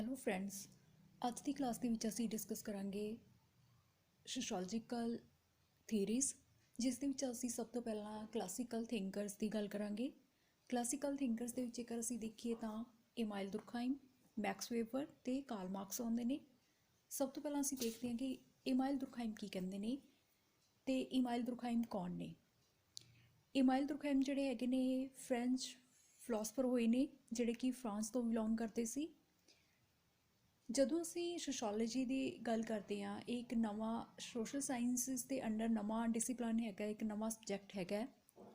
Hello friends, ਅੱਜ ਦੀ class ਦੇ ਵਿੱਚ ਅਸੀਂ ਡਿਸਕਸ ਕਰਾਂਗੇ ਸੋਸ਼ੋਲੋਜੀਕਲ ਥਿਊਰੀਜ਼, ਜਿਸ ਦੇ ਵਿੱਚ ਅਸੀਂ ਸਭ ਤੋਂ ਪਹਿਲਾਂ ਕਲਾਸੀਕਲ ਥਿੰਕਰਸ ਦੀ ਗੱਲ ਕਰਾਂਗੇ। ਕਲਾਸੀਕਲ ਥਿੰਕਰਸ ਦੇ ਵਿੱਚ ਜੇਕਰ ਅਸੀਂ ਦੇਖੀਏ ਤਾਂ ਇਮਾਇਲ ਦੁਰਖਾਈਮ, ਮੈਕਸ ਵੇਬਰ ਅਤੇ ਕਾਰਲ ਮਾਰਕਸ ਆਉਂਦੇ ਨੇ। ਸਭ ਤੋਂ ਪਹਿਲਾਂ ਅਸੀਂ ਦੇਖਦੇ ਹਾਂ ਕਿ ਇਮਾਇਲ ਦੁਰਖਾਈਮ ਕੀ ਕਹਿੰਦੇ ਨੇ ਅਤੇ ਇਮਾਇਲ ਦੁਰਖਾਈਮ ਕੌਣ ਨੇ। ਇਮਾਇਲ ਦੁਰਖਾਈਮ ਜਿਹੜੇ ਹੈਗੇ ਨੇ ਇਹ ਫ੍ਰੈਂਚ ਫਿਲੋਸਫਰ ਹੋਏ ਨੇ, ਜਿਹੜੇ ਕਿ ਫਰਾਂਸ ਤੋਂ ਬਿਲੋਂਗ ਕਰਦੇ ਸੀ। ਜਦੋਂ ਅਸੀਂ ਸੋਸ਼ੋਲੋਜੀ ਦੀ ਗੱਲ ਕਰਦੇ ਹਾਂ, ਇਹ ਇੱਕ ਨਵਾਂ ਸੋਸ਼ਲ ਸਾਇੰਸਿਸ ਦੇ ਅੰਡਰ ਨਵਾਂ ਡਿਸਿਪਲਿਨ ਹੈਗਾ, ਇੱਕ ਨਵਾਂ ਸਬਜੈਕਟ ਹੈਗਾ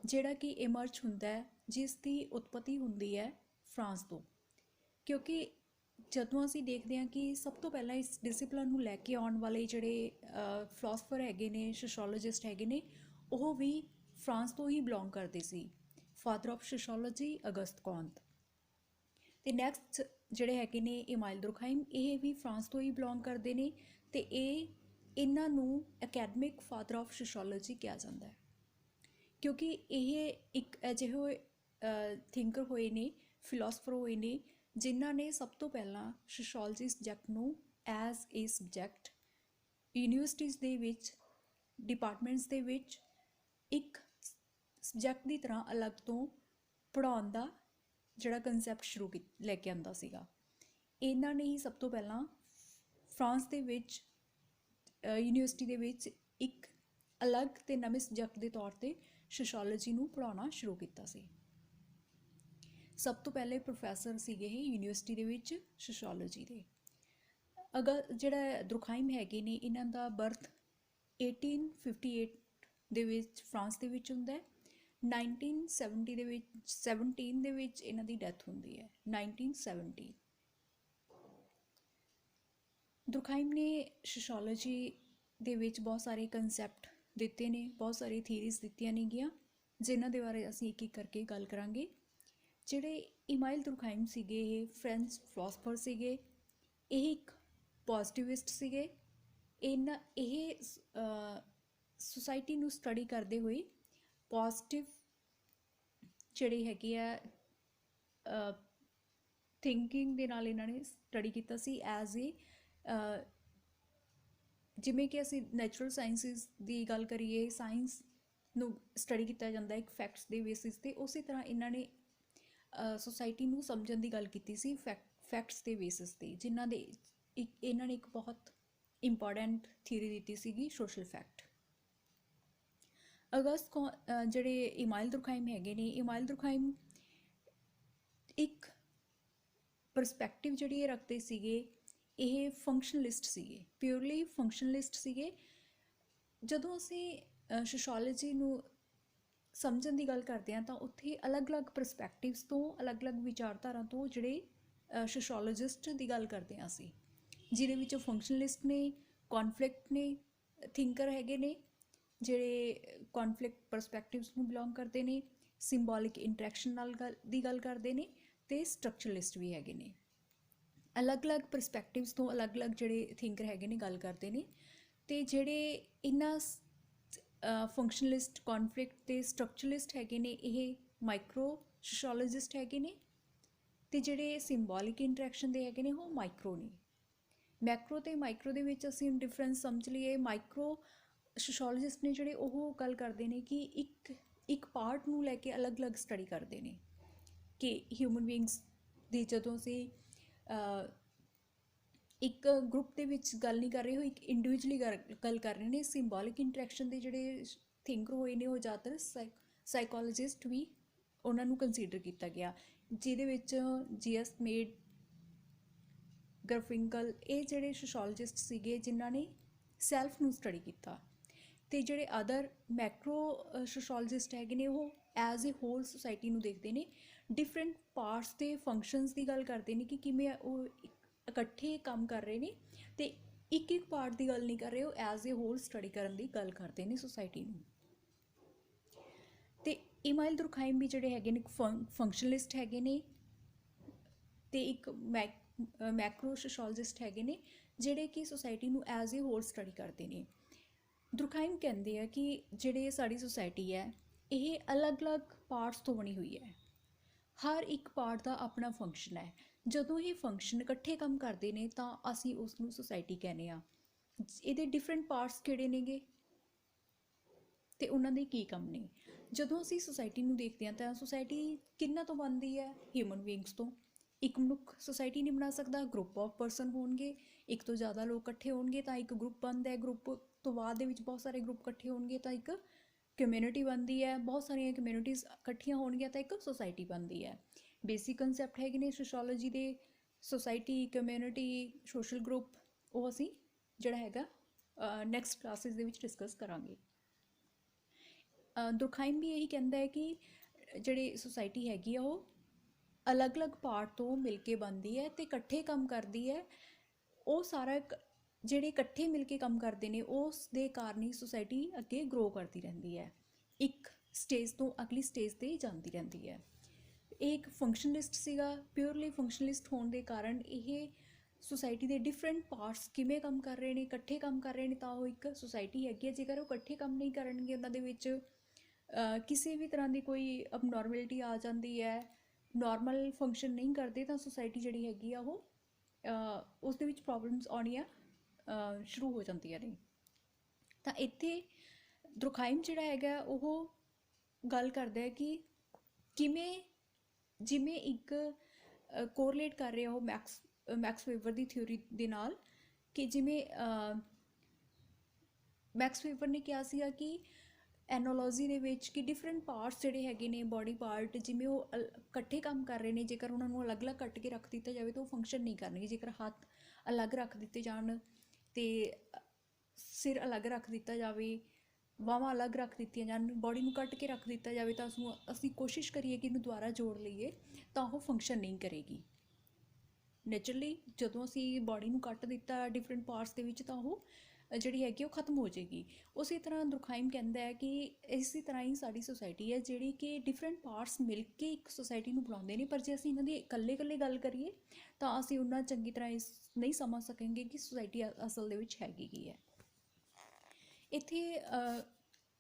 ਜਿਹੜਾ ਕਿ ਇਮਰਜ ਹੁੰਦਾ ਹੈ, ਜਿਸ ਦੀ ਉਤਪਤੀ ਹੁੰਦੀ ਹੈ ਫਰਾਂਸ ਤੋਂ। ਕਿਉਂਕਿ ਜਦੋਂ ਅਸੀਂ ਦੇਖਦੇ ਹਾਂ ਕਿ ਸਭ ਤੋਂ ਪਹਿਲਾਂ ਇਸ ਡਿਸਿਪਲਿਨ ਨੂੰ ਲੈ ਕੇ ਆਉਣ ਵਾਲੇ ਜਿਹੜੇ ਫਿਲੋਸਫਰ ਹੈਗੇ ਨੇ, ਸੋਸ਼ੋਲੋਜਿਸਟ ਹੈਗੇ ਨੇ, ਉਹ ਵੀ ਫਰਾਂਸ ਤੋਂ ਹੀ ਬਿਲੋਂਗ ਕਰਦੇ ਸੀ। ਫਾਦਰ ਆਫ ਸੋਸ਼ੋਲੋਜੀ ਅਗਸਤ ਕੰਤ। ਅਤੇ ਨੈਕਸਟ ਜਿਹੜੇ ਹੈਗੇ ਨੇ ਇਮਾਇਲ ਦੁਰਖਾਈਮ, ਇਹ ਵੀ ਫਰਾਂਸ ਤੋਂ ਹੀ ਬਿਲੋਂਗ ਕਰਦੇ ਨੇ ਅਤੇ ਇਹਨਾਂ ਨੂੰ ਅਕੈਡਮਿਕ ਫਾਦਰ ਆਫ ਸੋਸ਼ੋਲੋਜੀ ਕਿਹਾ ਜਾਂਦਾ ਹੈ, ਕਿਉਂਕਿ ਇਹ ਇੱਕ ਅਜਿਹੇ ਥਿੰਕਰ ਹੋਏ ਨੇ, ਫਿਲੋਸਫਰ ਹੋਏ ਨੇ, ਜਿਨ੍ਹਾਂ ਨੇ ਸਭ ਤੋਂ ਪਹਿਲਾਂ ਸੋਸ਼ੋਲੋਜੀ ਸਬਜੈਕਟ ਨੂੰ ਐਜ਼ ਏ ਸਬਜੈਕਟ ਯੂਨੀਵਰਸਿਟੀਜ਼ ਦੇ ਵਿੱਚ, ਡਿਪਾਰਟਮੈਂਟਸ ਦੇ ਵਿੱਚ ਇੱਕ ਸਬਜੈਕਟ ਦੀ ਤਰ੍ਹਾਂ ਅਲੱਗ ਤੋਂ ਪੜ੍ਹਾਉਣ ਦਾ ਜਿਹੜਾ ਕੰਸੈਪਟ ਲੈ ਕੇ ਆਉਂਦਾ ਸੀਗਾ। ਇਹਨਾਂ ਨੇ ਹੀ ਸਭ ਤੋਂ ਪਹਿਲਾਂ ਫਰਾਂਸ ਦੇ ਵਿੱਚ ਯੂਨੀਵਰਸਿਟੀ ਦੇ ਵਿੱਚ ਇੱਕ ਅਲੱਗ ਅਤੇ ਨਵੇਂ ਸਬਜੈਕਟ ਦੇ ਤੌਰ 'ਤੇ ਸੋਸ਼ੋਲੋਜੀ ਨੂੰ ਪੜ੍ਹਾਉਣਾ ਸ਼ੁਰੂ ਕੀਤਾ ਸੀ। ਸਭ ਤੋਂ ਪਹਿਲੇ ਪ੍ਰੋਫੈਸਰ ਸੀਗੇ ਇਹ ਯੂਨੀਵਰਸਿਟੀ ਦੇ ਵਿੱਚ ਸੋਸ਼ੋਲੋਜੀ ਦੇ। ਜਿਹੜਾ ਦੁਰਖਾਈਮ ਹੈਗੇ ਨੇ, ਇਹਨਾਂ ਦਾ ਬਰਥ 1858 ਦੇ ਵਿੱਚ ਫਰਾਂਸ ਦੇ ਵਿੱਚ ਹੁੰਦਾ ਹੈ। 1917 ਦੇ ਵਿੱਚ ਇਹਨਾਂ ਦੀ ਡੈਥ ਹੁੰਦੀ ਹੈ, 1917। ਦੁਰਖਾਈਮ ਨੇ ਸੋਸ਼ੋਲੋਜੀ ਦੇ ਵਿੱਚ ਬਹੁਤ ਸਾਰੇ ਕੰਸੈਪਟ ਦਿੱਤੇ ਨੇ, ਬਹੁਤ ਸਾਰੀ ਥੀਰੀਜ਼ ਦਿੱਤੀਆਂ ਨੇਗੀਆਂ, ਜਿਨ੍ਹਾਂ ਦੇ ਬਾਰੇ ਅਸੀਂ ਇੱਕ ਇੱਕ ਕਰਕੇ ਗੱਲ ਕਰਾਂਗੇ। ਜਿਹੜੇ ਇਮਾਇਲ ਦੁਰਖਾਈਮ ਸੀਗੇ, ਇਹ ਫ੍ਰੈਂਚ ਫਿਲੋਸਫਰ ਸੀਗੇ। ਇਹ ਇੱਕ ਪੋਜ਼ੀਟਿਵਿਸਟ ਸੀਗੇ। ਇਹ ਸੁਸਾਇਟੀ ਨੂੰ ਸਟੱਡੀ ਕਰਦੇ ਹੋਏ ਪੋਜ਼ੀਟਿਵ ਜਿਹੜੀ ਹੈਗੀ ਆ ਥਿੰਕਿੰਗ ਦੇ ਨਾਲ ਇਹਨਾਂ ਨੇ ਸਟੱਡੀ ਕੀਤਾ ਸੀ ਐਜ਼ ਏ, ਜਿਵੇਂ ਕਿ ਅਸੀਂ ਨੈਚੁਰਲ ਸਾਇੰਸਿਸ ਦੀ ਗੱਲ ਕਰੀਏ, ਸਾਇੰਸ ਨੂੰ ਸਟੱਡੀ ਕੀਤਾ ਜਾਂਦਾ ਇੱਕ ਫੈਕਟਸ ਦੇ ਬੇਸਿਸ 'ਤੇ, ਉਸੇ ਤਰ੍ਹਾਂ ਇਹਨਾਂ ਨੇ ਸੁਸਾਇਟੀ ਨੂੰ ਸਮਝਣ ਦੀ ਗੱਲ ਕੀਤੀ ਸੀ ਫੈਕਟਸ ਦੇ ਬੇਸਿਸ 'ਤੇ, ਜਿਨ੍ਹਾਂ ਦੇ ਇਹਨਾਂ ਨੇ ਇੱਕ ਬਹੁਤ ਇੰਪੋਰਟੈਂਟ ਥਿਊਰੀ ਦਿੱਤੀ ਸੀਗੀ, ਸੋਸ਼ਲ ਫੈਕਟ। ਜਿਹੜੇ ਇਮਾਇਲ ਦੁਰਖਾਈਮ ਹੈਗੇ ਨੇ, ਇਮਾਇਲ ਦੁਰਖਾਈਮ ਇੱਕ ਪਰਸਪੈਕਟਿਵ ਜਿਹੜੀ ਇਹ ਰੱਖਦੇ ਸੀਗੇ, ਇਹ ਫੰਕਸ਼ਨਲਿਸਟ ਸੀਗੇ, ਪਿਓਰਲੀ ਫੰਕਸ਼ਨਲਿਸਟ ਸੀਗੇ। ਜਦੋਂ ਅਸੀਂ ਸੋਸ਼ੋਲੋਜੀ ਨੂੰ ਸਮਝਣ ਦੀ ਗੱਲ ਕਰਦੇ ਹਾਂ ਤਾਂ ਉੱਥੇ ਅਲੱਗ-ਅਲੱਗ ਪਰਸਪੈਕਟਿਵਸ ਤੋਂ, ਅਲੱਗ-ਅਲੱਗ ਵਿਚਾਰਧਾਰਾ ਤੋਂ ਜਿਹੜੇ ਸੋਸ਼ੋਲੋਜਿਸਟ ਦੀ ਗੱਲ ਕਰਦੇ ਹਾਂ ਅਸੀਂ, ਜਿਹਦੇ ਵਿੱਚ ਫੰਕਸ਼ਨਲਿਸਟ ਨੇ, ਕੌਨਫਲਿਕਟ ਨੇ, ਥਿੰਕਰ ਹੈਗੇ ਨੇ ਜਿਹੜੇ ਕੌਨਫਲਿਕਟ ਪਰਸਪੈਕਟਿਵਸ ਨੂੰ ਬਿਲੋਂਗ ਕਰਦੇ ਨੇ, ਸਿੰਬੋਲਿਕ ਇੰਟਰੈਕਸ਼ਨ ਦੀ ਗੱਲ ਕਰਦੇ ਨੇ, ਅਤੇ ਸਟਰਕਚਰਲਿਸਟ ਵੀ ਹੈਗੇ ਨੇ। ਅਲੱਗ-ਅਲੱਗ ਪਰਸਪੈਕਟਿਵਸ ਤੋਂ ਅਲੱਗ-ਅਲੱਗ ਜਿਹੜੇ ਥਿੰਕਰ ਹੈਗੇ ਨੇ ਗੱਲ ਕਰਦੇ ਨੇ। ਅਤੇ ਜਿਹੜੇ ਇਹਨਾਂ ਫੰਕਸ਼ਨਲਿਸਟ, ਕੌਨਫਲਿਕਟ ਅਤੇ ਸਟਰਕਚਰਲਿਸਟ ਹੈਗੇ ਨੇ, ਇਹ ਮਾਈਕਰੋ ਸੋਸ਼ੋਲੋਜਿਸਟ ਹੈਗੇ ਨੇ, ਅਤੇ ਜਿਹੜੇ ਸਿੰਬੋਲਿਕ ਇੰਟਰੈਕਸ਼ਨ ਦੇ ਹੈਗੇ ਨੇ ਉਹ ਮਾਈਕਰੋ ਨੇ। ਮੈਕਰੋ ਅਤੇ ਮਾਈਕਰੋ ਦੇ ਵਿੱਚ ਅਸੀਂ ਡਿਫਰੈਂਸ ਸਮਝ ਲਈਏ। ਮਾਈਕਰੋ ਸੋਸ਼ੋਲੋਜਿਸਟ ਨੇ ਜਿਹੜੇ, ਉਹ ਗੱਲ ਕਰਦੇ ਨੇ ਕਿ ਇੱਕ ਪਾਰਟ ਨੂੰ ਲੈ ਕੇ ਅਲੱਗ-ਅਲੱਗ ਸਟੱਡੀ ਕਰਦੇ ਨੇ, ਕਿ ਹਿਊਮਨ ਬੀਇੰਗਸ ਦੀ ਜਦੋਂ ਅਸੀਂ ਇੱਕ ਗਰੁੱਪ ਦੇ ਵਿੱਚ ਗੱਲ ਨਹੀਂ ਕਰ ਰਹੇ ਹੋ, ਇੱਕ ਇੰਡੀਵਿਜੂਅਲੀ ਗੱਲ ਕਰ ਰਹੇ ਨੇ। ਸਿੰਬੋਲਿਕ ਇੰਟਰੈਕਸ਼ਨ ਦੇ ਜਿਹੜੇ ਥਿੰਕਰ ਹੋਏ ਨੇ, ਉਹ ਜ਼ਿਆਦਾਤਰ ਸਾਈਕੋਲੋਜਿਸਟ ਵੀ ਉਹਨਾਂ ਨੂੰ ਕੰਸੀਡਰ ਕੀਤਾ ਗਿਆ, ਜਿਹਦੇ ਵਿੱਚ G.S. ਮੇਡ, ਗਰਫਿੰਕਲ, ਇਹ ਜਿਹੜੇ ਸੋਸ਼ੋਲੋਜਿਸਟ ਸੀਗੇ ਜਿਨ੍ਹਾਂ ਨੇ ਸੈਲਫ ਨੂੰ ਸਟੱਡੀ ਕੀਤਾ। ਅਤੇ ਜਿਹੜੇ ਅਦਰ ਮੈਕਰੋ ਸੋਸ਼ੋਲੋਜਿਸਟ ਹੈਗੇ ਨੇ, ਉਹ ਐਜ਼ ਏ ਹੋਲ ਸੁਸਾਇਟੀ ਨੂੰ ਦੇਖਦੇ ਨੇ, ਡਿਫਰੈਂਟ ਪਾਰਟਸ ਅਤੇ ਫੰਕਸ਼ਨਸ ਦੀ ਗੱਲ ਕਰਦੇ ਨੇ ਕਿ ਕਿਵੇਂ ਉਹ ਇਕੱਠੇ ਕੰਮ ਕਰ ਰਹੇ ਨੇ, ਅਤੇ ਇੱਕ ਪਾਰਟ ਦੀ ਗੱਲ ਨਹੀਂ ਕਰ ਰਹੇ, ਉਹ ਐਜ਼ ਏ ਹੋਲ ਸਟੱਡੀ ਕਰਨ ਦੀ ਗੱਲ ਕਰਦੇ ਨੇ ਸੁਸਾਇਟੀ ਨੂੰ। ਅਤੇ ਇਮਾਇਲ ਦੁਰਖਾਈਮ ਵੀ ਜਿਹੜੇ ਹੈਗੇ ਨੇ ਫੰਕਸ਼ਨਲਿਸਟ ਹੈਗੇ ਨੇ, ਅਤੇ ਇੱਕ ਮੈਕਰੋ ਸੋਸ਼ੋਲੋਜਿਸਟ ਹੈਗੇ ਨੇ, ਜਿਹੜੇ ਕਿ ਸੁਸਾਇਟੀ ਨੂੰ ਐਜ਼ ਏ ਹੋਲ ਸਟੱਡੀ ਕਰਦੇ ਨੇ। ਦੁਰਖਾਈਮ ਕਹਿੰਦੇ ਆ ਕਿ ਜਿਹੜੇ ਸਾਡੀ ਸੁਸਾਇਟੀ ਹੈ, ਇਹ ਅਲੱਗ-ਅਲੱਗ ਪਾਰਟਸ ਤੋਂ ਬਣੀ ਹੋਈ ਹੈ। ਹਰ ਇੱਕ ਪਾਰਟ ਦਾ ਆਪਣਾ ਫੰਕਸ਼ਨ ਹੈ। ਜਦੋਂ ਇਹ ਫੰਕਸ਼ਨ ਇਕੱਠੇ ਕੰਮ ਕਰਦੇ ਨੇ ਤਾਂ ਅਸੀਂ ਉਸ ਨੂੰ ਸੁਸਾਇਟੀ ਕਹਿੰਦੇ ਆ। ਇਹਦੇ ਡਿਫਰੈਂਟ ਪਾਰਟਸ ਕਿਹੜੇ ਨੇਗੇ ਤੇ ਉਹਨਾਂ ਦੇ ਕੀ ਕੰਮ ਨੇ। ਜਦੋਂ ਅਸੀਂ ਸੁਸਾਇਟੀ ਨੂੰ ਦੇਖਦੇ ਹਾਂ ਤਾਂ ਸੁਸਾਇਟੀ ਕਿਹਨਾਂ ਤੋਂ ਬਣਦੀ ਹੈ? ਹਿਊਮਨ ਬੀਇੰਗਸ ਤੋਂ। ਇੱਕ ਮਨੁੱਖ ਸੁਸਾਇਟੀ ਨਹੀਂ ਬਣਾ ਸਕਦਾ, ਗਰੁੱਪ ਆਫ ਪਰਸਨ ਹੋਣਗੇ, ਇੱਕ ਤੋਂ ਜ਼ਿਆਦਾ ਲੋਕ ਇਕੱਠੇ ਹੋਣਗੇ ਤਾਂ ਇੱਕ ਗਰੁੱਪ ਬਣਦਾ ਹੈ। ਗਰੁੱਪ ਤੋਂ ਬਾਅਦ ਦੇ ਵਿੱਚ ਬਹੁਤ ਸਾਰੇ ਗਰੁੱਪ ਇਕੱਠੇ ਹੋਣਗੇ ਤਾਂ ਇੱਕ ਕਮਿਊਨਿਟੀ ਬਣਦੀ ਹੈ। ਬਹੁਤ ਸਾਰੀਆਂ ਕਮਿਊਨਿਟੀਜ਼ ਇਕੱਠੀਆਂ ਹੋਣਗੀਆਂ ਤਾਂ ਇੱਕ ਸੁਸਾਇਟੀ ਬਣਦੀ ਹੈ। ਬੇਸਿਕ ਕੰਸੈਪਟ ਹੈਗੇ ਨੇ ਸੋਸ਼ੋਲੋਜੀ ਦੇ, ਸੁਸਾਇਟੀ, ਕਮਿਊਨਿਟੀ, ਸੋਸ਼ਲ ਗਰੁੱਪ। ਉਹ ਅਸੀਂ ਜਿਹੜਾ ਹੈਗਾ ਨੈਕਸਟ ਕਲਾਸਿਸ ਦੇ ਵਿੱਚ ਡਿਸਕਸ ਕਰਾਂਗੇ। ਦੁਰਖਾਈਮ ਵੀ ਇਹੀ ਕਹਿੰਦਾ ਹੈ ਕਿ ਜਿਹੜੀ ਸੁਸਾਇਟੀ ਹੈਗੀ ਆ ਉਹ ਅਲੱਗ-ਅਲੱਗ ਪਾਰਟ ਤੋਂ ਮਿਲ ਕੇ ਬਣਦੀ ਹੈ ਅਤੇ ਇਕੱਠੇ ਕੰਮ ਕਰਦੀ ਹੈ। ਉਹ ਸਾਰਾ ਜਿਹੜੇ ਇਕੱਠੇ ਮਿਲ ਕੇ ਕੰਮ ਕਰਦੇ ਨੇ ਉਸ ਦੇ ਕਾਰਨ ਹੀ ਸੁਸਾਇਟੀ ਅੱਗੇ ਗਰੋ ਕਰਦੀ ਰਹਿੰਦੀ ਹੈ, ਇੱਕ ਸਟੇਜ ਤੋਂ ਅਗਲੀ ਸਟੇਜ 'ਤੇ ਜਾਂਦੀ ਰਹਿੰਦੀ ਹੈ। ਇਹ ਇੱਕ ਫੰਕਸ਼ਨਲਿਸਟ ਸੀਗਾ। ਪਿਓਰਲੀ ਫੰਕਸ਼ਨਲਿਸਟ ਹੋਣ ਦੇ ਕਾਰਨ ਇਹ ਸੁਸਾਇਟੀ ਦੇ ਡਿਫਰੈਂਟ ਪਾਰਟਸ ਕਿਵੇਂ ਕੰਮ ਕਰ ਰਹੇ ਨੇ, ਇਕੱਠੇ ਕੰਮ ਕਰ ਰਹੇ ਨੇ ਤਾਂ ਉਹ ਇੱਕ ਸੁਸਾਇਟੀ ਹੈਗੀ ਹੈ। ਜੇਕਰ ਉਹ ਇਕੱਠੇ ਕੰਮ ਨਹੀਂ ਕਰਨਗੇ, ਉਹਨਾਂ ਦੇ ਵਿੱਚ ਕਿਸੇ ਵੀ ਤਰ੍ਹਾਂ ਦੀ ਕੋਈ ਅਬਨੋਰਮੈਲਿਟੀ ਆ ਜਾਂਦੀ ਹੈ, ਨੋਰਮਲ ਫੰਕਸ਼ਨ ਨਹੀਂ ਕਰਦੇ ਤਾਂ ਸੁਸਾਇਟੀ ਜਿਹੜੀ ਹੈਗੀ ਆ ਉਹ ਉਸ ਦੇ ਵਿੱਚ ਪ੍ਰੋਬਲਮਸ ਆਉਣੀਆਂ ਸ਼ੁਰੂ ਹੋ ਜਾਂਦੀਆਂ ਨੇ। ਤਾਂ ਇੱਥੇ ਦੁਰਖਾਈਮ ਜਿਹੜਾ ਹੈਗਾ ਉਹ ਗੱਲ ਕਰਦਾ ਹੈ ਕਿ ਕਿਵੇਂ, ਜਿਵੇਂ ਇੱਕ ਕੋਰਿਲੇਟ ਕਰ ਰਿਹਾ ਉਹ ਮੈਕਸ ਵੇਵਰ ਦੀ ਥਿਊਰੀ ਦੇ ਨਾਲ, ਕਿ ਜਿਵੇਂ ਮੈਕਸ ਵੇਵਰ ਨੇ ਕਿਹਾ ਸੀਗਾ ਕਿ ਐਨੋਲੋਜੀ ਦੇ ਵਿੱਚ ਕਿ ਡਿਫਰੈਂਟ ਪਾਰਟਸ ਜਿਹੜੇ ਹੈਗੇ ਨੇ, ਬੋਡੀ ਪਾਰਟ, ਜਿਵੇਂ ਉਹ ਇਕੱਠੇ ਕੰਮ ਕਰ ਰਹੇ ਨੇ, ਜੇਕਰ ਉਹਨਾਂ ਨੂੰ ਅਲੱਗ-ਅਲੱਗ ਕੱਟ ਕੇ ਰੱਖ ਦਿੱਤਾ ਜਾਵੇ ਤਾਂ ਉਹ ਫੰਕਸ਼ਨ ਨਹੀਂ ਕਰਨਗੇ। ਜੇਕਰ ਹੱਥ ਅਲੱਗ ਰੱਖ ਦਿੱਤੇ ਜਾਣ ਅਤੇ ਸਿਰ ਅਲੱਗ ਰੱਖ ਦਿੱਤਾ ਜਾਵੇ, ਬਾਹਾਂ ਅਲੱਗ ਰੱਖ ਦਿੱਤੀਆਂ ਜਾਣ, ਬੋਡੀ ਨੂੰ ਕੱਟ ਕੇ ਰੱਖ ਦਿੱਤਾ ਜਾਵੇ ਤਾਂ ਉਸਨੂੰ ਅਸੀਂ ਕੋਸ਼ਿਸ਼ ਕਰੀਏ ਕਿ ਇਹਨੂੰ ਦੁਬਾਰਾ ਜੋੜ ਲਈਏ ਤਾਂ ਉਹ ਫੰਕਸ਼ਨ ਨਹੀਂ ਕਰੇਗੀ। ਨੇਚਰਲੀ ਜਦੋਂ ਅਸੀਂ ਬੋਡੀ ਨੂੰ ਕੱਟ ਦਿੱਤਾ ਡਿਫਰੈਂਟ ਪਾਰਟਸ ਦੇ ਵਿੱਚ ਤਾਂ ਉਹ ਜਿਹੜੀ ਹੈਗੀ ਉਹ ਖ਼ਤਮ ਹੋ ਜਾਏਗੀ। ਉਸੇ ਤਰ੍ਹਾਂ ਦੁਰਖਾਈਮ ਕਹਿੰਦਾ ਹੈ ਕਿ ਇਸੇ ਤਰ੍ਹਾਂ ਹੀ ਸਾਡੀ ਸੁਸਾਇਟੀ ਹੈ ਜਿਹੜੀ ਕਿ ਡਿਫਰੈਂਟ ਪਾਰਟਸ ਮਿਲ ਕੇ ਇੱਕ ਸੁਸਾਇਟੀ ਨੂੰ ਬਣਾਉਂਦੇ ਨੇ, ਪਰ ਜੇ ਅਸੀਂ ਇਹਨਾਂ ਦੀ ਇਕੱਲੇ ਗੱਲ ਕਰੀਏ ਤਾਂ ਅਸੀਂ ਉਹਨਾਂ ਚੰਗੀ ਤਰ੍ਹਾਂ ਇਸ ਨਹੀਂ ਸਮਝ ਸਕਾਂਗੇ ਕਿ ਸੁਸਾਇਟੀ ਅਸਲ ਦੇ ਵਿੱਚ ਹੈਗੀ ਕੀ ਹੈ। ਇੱਥੇ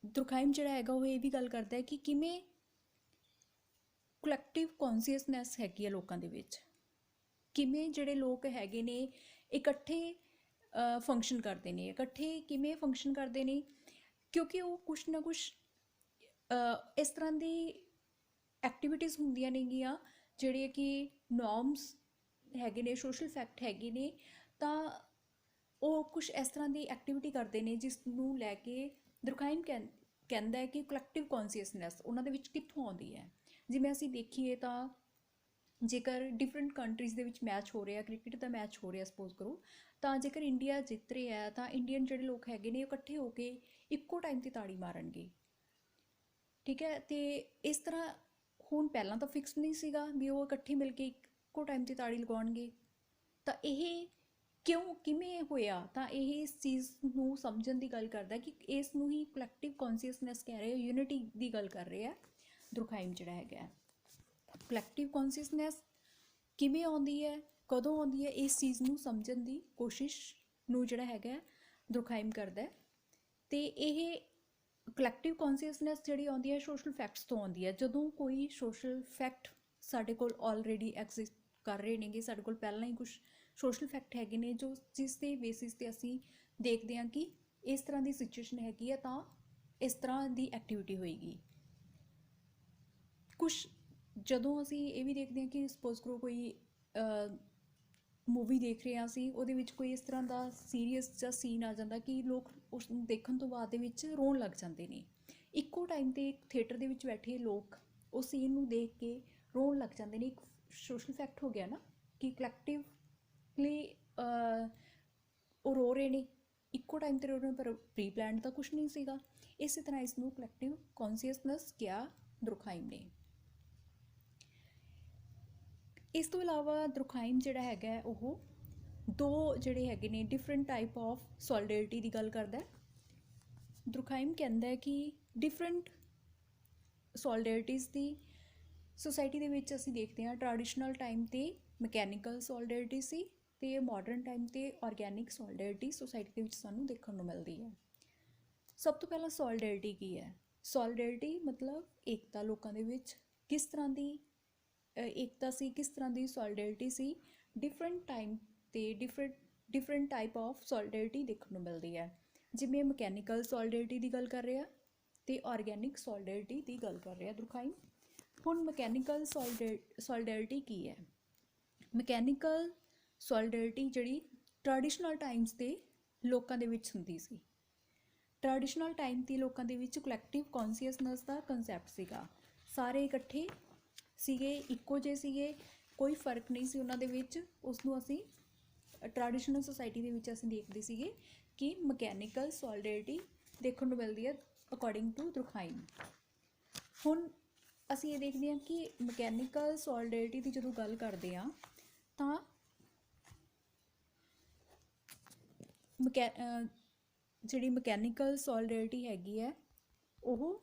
ਦੁਰਖਾਈਮ ਜਿਹੜਾ ਹੈਗਾ ਉਹ ਇਹ ਵੀ ਗੱਲ ਕਰਦਾ ਹੈ ਕਿ ਕਿਵੇਂ ਕਲੈਕਟਿਵ ਕੌਨਸ਼ੀਅਸਨੈਸ ਹੈਗੀ ਹੈ ਲੋਕਾਂ ਦੇ ਵਿੱਚ, ਕਿਵੇਂ ਜਿਹੜੇ ਲੋਕ ਹੈਗੇ ਨੇ ਇਕੱਠੇ ਫੰਕਸ਼ਨ ਕਰਦੇ ਨੇ। ਇਕੱਠੇ ਕਿਵੇਂ ਫੰਕਸ਼ਨ ਕਰਦੇ ਨੇ? ਕਿਉਂਕਿ ਉਹ ਕੁਛ ਨਾ ਕੁਛ ਇਸ ਤਰ੍ਹਾਂ ਦੀ ਐਕਟੀਵਿਟੀਜ਼ ਹੁੰਦੀਆਂ ਨੇਗੀਆਂ ਜਿਹੜੀਆਂ ਕਿ ਨੋਰਮਸ ਹੈਗੇ ਨੇ, ਸੋਸ਼ਲ ਫੈਕਟ ਹੈਗੇ ਨੇ, ਤਾਂ ਉਹ ਕੁਛ ਇਸ ਤਰ੍ਹਾਂ ਦੀ ਐਕਟੀਵਿਟੀ ਕਰਦੇ ਨੇ ਜਿਸ ਨੂੰ ਲੈ ਕੇ ਦੁਰਖਾਈਮ ਕਹਿੰਦਾ ਹੈ ਕਿ ਕਲੈਕਟਿਵ ਕੌਨਸ਼ੀਅਸਨੈਸ ਉਹਨਾਂ ਦੇ ਵਿੱਚ ਕਿੱਥੋਂ ਆਉਂਦੀ ਹੈ। ਜਿਵੇਂ ਅਸੀਂ ਦੇਖੀਏ ਤਾਂ ਜੇਕਰ ਡਿਫਰੈਂਟ ਕੰਟਰੀਜ਼ ਦੇ ਵਿੱਚ ਮੈਚ ਹੋ ਰਿਹਾ, ਕ੍ਰਿਕਟ ਦਾ ਮੈਚ ਹੋ ਰਿਹਾ ਸਪੋਜ਼ ਕਰੋ, ਤਾਂ ਜੇਕਰ ਇੰਡੀਆ ਜਿੱਤ ਰਿਹਾ ਤਾਂ ਇੰਡੀਅਨ ਜਿਹੜੇ ਲੋਕ ਹੈਗੇ ਨੇ ਉਹ ਇਕੱਠੇ ਹੋ ਕੇ ਇੱਕੋ ਟਾਈਮ 'ਤੇ ਤਾੜੀ ਮਾਰਨਗੇ, ਠੀਕ ਹੈ। ਅਤੇ ਇਸ ਤਰ੍ਹਾਂ ਹੁਣ ਪਹਿਲਾਂ ਤਾਂ ਫਿਕਸ ਨਹੀਂ ਸੀਗਾ ਵੀ ਉਹ ਇਕੱਠੇ ਮਿਲ ਕੇ ਇੱਕੋ ਟਾਈਮ 'ਤੇ ਤਾੜੀ ਲਗਾਉਣਗੇ, ਤਾਂ ਇਹ ਕਿਵੇਂ ਹੋਇਆ? ਤਾਂ ਇਹ ਇਸ ਚੀਜ਼ ਨੂੰ ਸਮਝਣ ਦੀ ਗੱਲ ਕਰਦਾ ਕਿ ਇਸ ਨੂੰ ਹੀ ਕਲੈਕਟਿਵ ਕੌਨਸ਼ੀਅਸਨੈਸ ਕਹਿ ਰਹੇ, ਯੂਨਿਟੀ ਦੀ ਗੱਲ ਕਰ ਰਹੇ ਆ ਦੁਰਖਾਈਮ ਜਿਹੜਾ ਹੈਗਾ। ਕਲੈਕਟਿਵ ਕੌਨਸ਼ੀਅਸਨੈਸ ਕਿਵੇਂ ਆਉਂਦੀ ਹੈ, ਕਦੋਂ ਆਉਂਦੀ ਹੈ, ਇਸ ਚੀਜ਼ ਨੂੰ ਸਮਝਣ ਦੀ ਕੋਸ਼ਿਸ਼ ਨੂੰ ਜਿਹੜਾ ਹੈਗਾ ਦੁਰਖਾਈਮ ਕਰਦਾ। ਅਤੇ ਇਹ ਕਲੈਕਟਿਵ ਕੌਨਸ਼ੀਅਸਨੈਸ ਜਿਹੜੀ ਆਉਂਦੀ ਹੈ ਸੋਸ਼ਲ ਫੈਕਟਸ ਤੋਂ ਆਉਂਦੀ ਹੈ। ਜਦੋਂ ਕੋਈ ਸੋਸ਼ਲ ਫੈਕਟ ਸਾਡੇ ਕੋਲ ਆਲਰੇਡੀ ਐਗਜ਼ਿਸਟ ਕਰ ਰਹੇ ਨੇਗੇ, ਸਾਡੇ ਕੋਲ ਪਹਿਲਾਂ ਹੀ ਕੁਛ ਸੋਸ਼ਲ ਫੈਕਟ ਹੈਗੇ ਨੇ ਜਿਸ ਦੇ ਬੇਸਿਸ 'ਤੇ ਅਸੀਂ ਦੇਖਦੇ ਹਾਂ ਕਿ ਇਸ ਤਰ੍ਹਾਂ ਦੀ ਸਿਚੁਏਸ਼ਨ ਹੈਗੀ ਹੈ ਤਾਂ ਇਸ ਤਰ੍ਹਾਂ ਦੀ ਐਕਟੀਵਿਟੀ ਹੋਏਗੀ। ਕੁਛ ਜਦੋਂ ਅਸੀਂ ਇਹ ਵੀ ਦੇਖਦੇ ਹਾਂ ਕਿ ਸਪੋਜ਼ ਕਰੋ ਕੋਈ ਮੂਵੀ ਦੇਖ ਰਹੇ ਹਾਂ ਅਸੀਂ, ਉਹਦੇ ਵਿੱਚ ਕੋਈ ਇਸ ਤਰ੍ਹਾਂ ਦਾ ਸੀਰੀਅਸ ਜਿਹਾ ਸੀਨ ਆ ਜਾਂਦਾ ਕਿ ਲੋਕ ਉਸ ਨੂੰ ਦੇਖਣ ਤੋਂ ਬਾਅਦ ਦੇ ਵਿੱਚ ਰੋਣ ਲੱਗ ਜਾਂਦੇ ਨੇ। ਇੱਕੋ ਟਾਈਮ 'ਤੇ ਥੀਏਟਰ ਦੇ ਵਿੱਚ ਬੈਠੇ ਲੋਕ ਉਸ ਸੀਨ ਨੂੰ ਦੇਖ ਕੇ ਰੋਣ ਲੱਗ ਜਾਂਦੇ ਨੇ। ਇੱਕ ਸੋਸ਼ਲ ਫੈਕਟ ਹੋ ਗਿਆ ਨਾ ਕਿ ਕਲੈਕਟਿਵਲੀ ਉਹ ਰੋ ਰਹੇ ਨੇ, ਇੱਕੋ ਟਾਈਮ 'ਤੇ ਰੋ ਰਹੇ ਨੇ, ਪਰ ਪ੍ਰੀ ਪਲਾਨਡ ਤਾਂ ਕੁਛ ਨਹੀਂ ਸੀਗਾ। ਇਸੇ ਤਰ੍ਹਾਂ ਇਸ ਨੂੰ ਕਲੈਕਟਿਵ ਕੌਨਸ਼ੀਅਸਨੈਸ ਕਿਹਾ ਦੁਰਖਾਈਮ ਨੇ। ਇਸ ਤੋਂ ਇਲਾਵਾ ਦੁਰਖਾਈਮ ਜਿਹੜਾ ਹੈਗਾ ਉਹ ਦੋ ਜਿਹੜੇ ਹੈਗੇ ਨੇ ਡਿਫਰੈਂਟ ਟਾਈਪ ਆਫ ਸੋਲੀਡੈਰਿਟੀ ਦੀ ਗੱਲ ਕਰਦਾ। ਦੁਰਖਾਈਮ ਕਹਿੰਦਾ ਹੈ ਕਿ ਡਿਫਰੈਂਟ ਸੋਲੀਡੈਰਿਟੀਜ਼ ਦੀ ਸੁਸਾਇਟੀ ਦੇ ਵਿੱਚ ਅਸੀਂ ਦੇਖਦੇ ਹਾਂ। ਟ੍ਰੈਡੀਸ਼ਨਲ ਟਾਈਮ 'ਤੇ ਮਕੈਨੀਕਲ ਸੋਲੀਡੈਰਿਟੀ ਸੀ ਅਤੇ ਮਾਡਰਨ ਟਾਈਮ 'ਤੇ ਔਰਗੈਨਿਕ ਸੋਲੀਡੈਰਿਟੀ ਸੁਸਾਇਟੀ ਦੇ ਵਿੱਚ ਸਾਨੂੰ ਦੇਖਣ ਨੂੰ ਮਿਲਦੀ ਹੈ। ਸਭ ਤੋਂ ਪਹਿਲਾਂ ਸੋਲੀਡੈਰਿਟੀ ਕੀ ਹੈ? ਸੋਲੀਡੈਰਿਟੀ ਮਤਲਬ ਏਕਤਾ ਲੋਕਾਂ ਦੇ ਵਿੱਚ। ਕਿਸ ਤਰ੍ਹਾਂ ਦੀ ਏਕਤਾ ਸੀ, ਕਿਸ ਤਰ੍ਹਾਂ ਦੀ ਸੋਲੀਡੈਰਿਟੀ ਸੀ, ਡਿਫਰੈਂਟ ਟਾਈਮ 'ਤੇ ਡਿਫਰੈਂਟ ਟਾਈਪ ਆਫ ਸੋਲੀਡੈਰਿਟੀ ਦੇਖਣ ਨੂੰ ਮਿਲਦੀ ਹੈ। ਜਿਵੇਂ ਮਕੈਨੀਕਲ ਸੋਲੀਡੈਰਿਟੀ ਦੀ ਗੱਲ ਕਰ ਰਹੇ ਆ ਅਤੇ ਔਰਗੈਨਿਕ ਸੋਲੀਡੈਰਿਟੀ ਦੀ ਗੱਲ ਕਰ ਰਹੇ ਆ ਦੁਰਖਾਈਮ। ਹੁਣ ਮਕੈਨੀਕਲ ਸੋਲੀਡੈਰਿਟੀ ਕੀ ਹੈ? ਮਕੈਨੀਕਲ ਸੋਲੀਡੈਰਿਟੀ ਜਿਹੜੀ ਟ੍ਰੈਡੀਸ਼ਨਲ ਟਾਈਮਸ 'ਤੇ ਲੋਕਾਂ ਦੇ ਵਿੱਚ ਹੁੰਦੀ ਸੀ। ਟ੍ਰੈਡੀਸ਼ਨਲ ਟਾਈਮ 'ਤੇ ਲੋਕਾਂ ਦੇ ਵਿੱਚ ਕਲੈਕਟਿਵ ਕੌਨਸ਼ੀਅਸਨੈਸ ਦਾ ਕੰਸੈਪਟ ਸੀਗਾ। ਸਾਰੇ ਇਕੱਠੇ ਸੀਗੇ, ਇੱਕੋ ਜਿਹੇ ਸੀਗੇ, ਕੋਈ ਫਰਕ ਨਹੀਂ ਸੀ ਉਹਨਾਂ ਦੇ ਵਿੱਚ। ਉਸਨੂੰ ਅਸੀਂ ਟ੍ਰੈਡੀਸ਼ਨਲ ਸੋਸਾਇਟੀ ਦੇ ਵਿੱਚ ਅਸੀਂ ਦੇਖਦੇ ਸੀਗੇ ਕਿ ਮਕੈਨੀਕਲ ਸੋਲੀਡੈਰਿਟੀ ਦੇਖਣ ਨੂੰ ਮਿਲਦੀ ਹੈ ਅਕੋਰਡਿੰਗ ਟੂ ਦੁਰਖਾਈਮ। ਹੁਣ ਅਸੀਂ ਇਹ ਦੇਖਦੇ ਹਾਂ ਕਿ ਮਕੈਨੀਕਲ ਸੋਲੀਡੈਰਿਟੀ ਦੀ ਜਦੋਂ ਗੱਲ ਕਰਦੇ ਹਾਂ ਤਾਂ ਜਿਹੜੀ ਮਕੈਨੀਕਲ ਸੋਲੀਡੈਰਿਟੀ ਹੈਗੀ ਹੈ ਉਹ